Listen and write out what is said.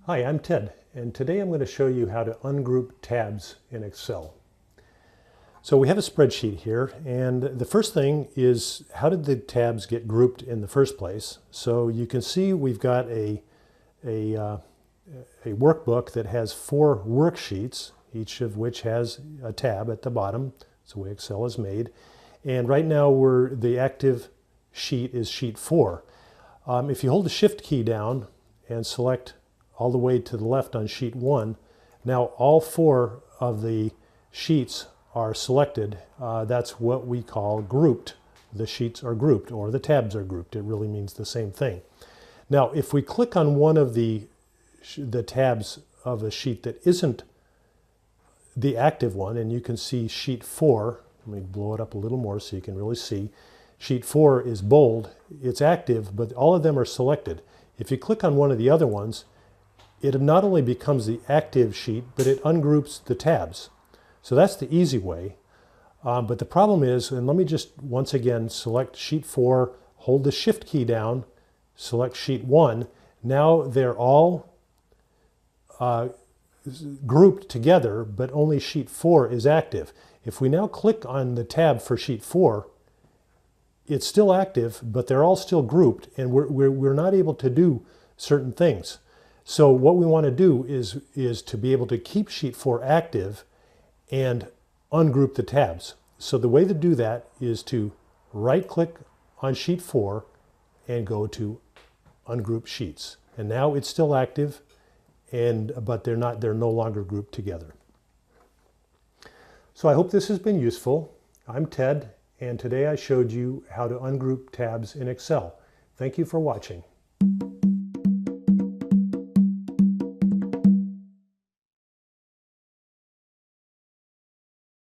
Hi, I'm Ted, and today I'm going to show you how to ungroup tabs in Excel. So we have a spreadsheet here, and the first thing is, how did the tabs get grouped in the first place? So you can see we've got a workbook that has 4 worksheets, each of which has a tab at the bottom. That's the way Excel is made. And right now the active sheet is sheet 4. If you hold the Shift key down and select all the way to the left on sheet 1, now all 4 of the sheets are selected. That's what we call grouped. The sheets are grouped, or the tabs are grouped. It really means the same thing. Now, if we click on one of the tabs of a sheet that isn't the active one, and you can see sheet 4, let me blow it up a little more so you can really see. Sheet 4 is bold, it's active, but all of them are selected. If you click on one of the other ones, it not only becomes the active sheet, but it ungroups the tabs. So that's the easy way. But the problem is, and let me just once again select sheet 4, hold the Shift key down, select sheet 1. Now they're all grouped together, but only sheet 4 is active. If we now click on the tab for sheet 4, it's still active, but they're all still grouped, and we're not able to do certain things. So what we want to do is to be able to keep sheet 4 active and ungroup the tabs. So the way to do that is to right-click on sheet 4 and go to Ungroup Sheets. And now it's still active, but they're no longer grouped together. So I hope this has been useful. I'm Ted, and today I showed you how to ungroup tabs in Excel. Thank you for watching.